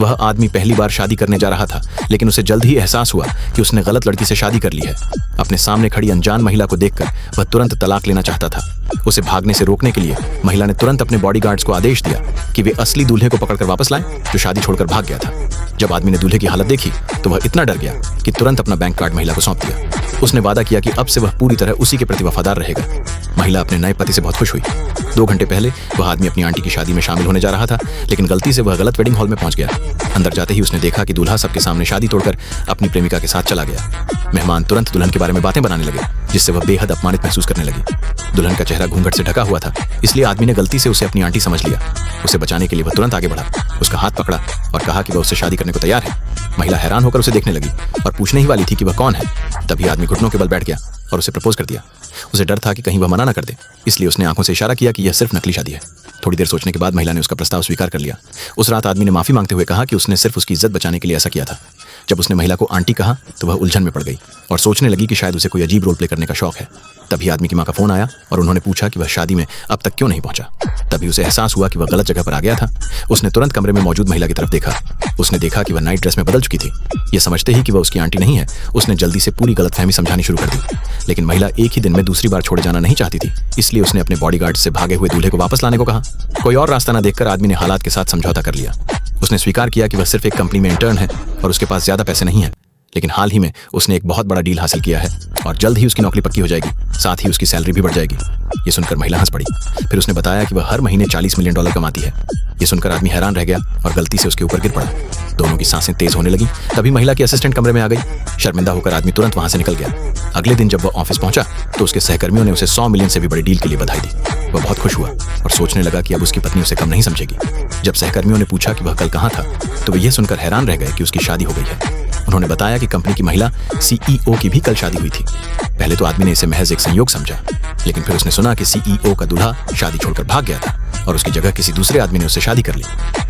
वह आदमी पहली बार शादी करने जा रहा था, लेकिन उसे जल्द ही एहसास हुआ कि उसने गलत लड़की से शादी कर ली है। अपने सामने खड़ी अनजान महिला को देखकर वह तुरंत तलाक लेना चाहता था। उसे भागने से रोकने के लिए महिला ने तुरंत अपने बॉडीगार्ड्स को आदेश दिया कि वे असली दूल्हे को पकड़कर वापस लाएं, जो शादी छोड़कर भाग गया था। जब आदमी ने दूल्हे की हालत देखी तो वह इतना डर गया कि तुरंत अपना बैंक कार्ड महिला को सौंप दिया। उसने वादा किया कि अब से वह पूरी तरह उसी के प्रति वफादार रहेगा। महिला अपने नए पति से बहुत खुश हुई। 2 घंटे पहले वह आदमी अपनी आंटी की शादी में शामिल होने जा रहा था, लेकिन गलती से वह गलत वेडिंग हॉल में पहुंच गया। अंदर जाते ही उसने देखा कि दूल्हा सबके सामने शादी तोड़कर अपनी प्रेमिका के साथ चला गया। मेहमान तुरंत दुल्हन के बारे में बातें बनाने लगे, जिससे वह बेहद अपमानित महसूस करने लगी। दुल्हन का चेहरा घूंघट से ढका हुआ था, इसलिए आदमी ने गलती से उसे अपनी आंटी समझ लिया। उसे बचाने के लिए वह तुरंत आगे बढ़ा, उसका हाथ पकड़ा और कहा कि वह उससे शादी करने को तैयार है। महिला हैरान होकर उसे देखने लगी और पूछने ही वाली थी कि वह कौन है। तभी आदमी घुटनों के बल बैठ गया और उसे प्रपोज कर दिया। उसे डर था कि कहीं वह मना न कर दे, इसलिए उसने आंखों से इशारा किया कि यह सिर्फ नकली शादी है। थोड़ी देर सोचने के बाद महिला ने उसका प्रस्ताव स्वीकार कर लिया। उस रात आदमी ने माफी मांगते हुए कहा कि उसने सिर्फ उसकी इज्जत बचाने के लिए ऐसा किया था। जब उसने महिला को आंटी कहा तो वह उलझन में पड़ गई और सोचने लगी कि शायद उसे कोई अजीब रोल प्ले करने का शौक है। तभी आदमी की मां का फोन आया और उन्होंने पूछा कि वह शादी में अब तक क्यों नहीं पहुंचा। तभी उसे एहसास हुआ कि वह गलत जगह पर आ गया था। उसने तुरंत कमरे में मौजूद महिला की तरफ देखा। उसने देखा कि वह नाइट ड्रेस में बदल चुकी थी। यह समझते ही कि वह उसकी आंटी नहीं है, उसने जल्दी से पूरी गलतफहमी समझानी शुरू कर दी। लेकिन महिला एक ही दिन में दूसरी बार छोड़े जाना नहीं चाहती थी, इसलिए उसने अपने बॉडीगार्ड से भागे हुए दूल्हे को वापस लाने को कहा। कोई और रास्ता न देखकर आदमी ने हालात के साथ समझौता कर लिया। उसने स्वीकार किया कि वह सिर्फ एक कंपनी में इंटर्न है और उसके पास ज्यादा पैसे नहीं है, लेकिन हाल ही में उसने एक बहुत बड़ा डील हासिल किया है और जल्द ही उसकी नौकरी पक्की हो जाएगी, साथ ही उसकी सैलरी भी बढ़ जाएगी। ये सुनकर महिला हंस पड़ी। फिर उसने बताया कि वह हर महीने $40 मिलियन कमाती है। ये सुनकर आदमी हैरान रह गया और गलती से उसके ऊपर गिर पड़ा। दोनों की सांसें तेज होने लगी। तभी महिला की असिस्टेंट कमरे में आ गई। शर्मिंदा होकर आदमी तुरंत वहां से निकल गया। अगले दिन जब वह ऑफिस पहुंचा तो उसके सहकर्मियों ने उसे 100 मिलियन से भी बड़ी डील के लिए बधाई दी। वह बहुत खुश हुआ और सोचने लगा कि अब उसकी पत्नी उसे कम नहीं समझेगी। जब सहकर्मियों ने पूछा कि वह कल कहाँ था तो वे यह सुनकर हैरान रह गए कि उसकी शादी हो गई है। उन्होंने बताया कि कंपनी की महिला CEO की भी कल शादी हुई थी। पहले तो आदमी ने इसे महज एक संयोग समझा, लेकिन फिर उसने सुना कि CEO का दूल्हा शादी छोड़कर भाग गया था और उसकी जगह किसी दूसरे आदमी ने उससे शादी कर ली।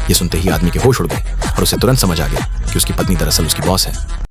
ये सुनते ही आदमी के होश उड़ गए और उसे तुरंत समझ आ गया कि उसकी पत्नी दरअसल उसकी बॉस है।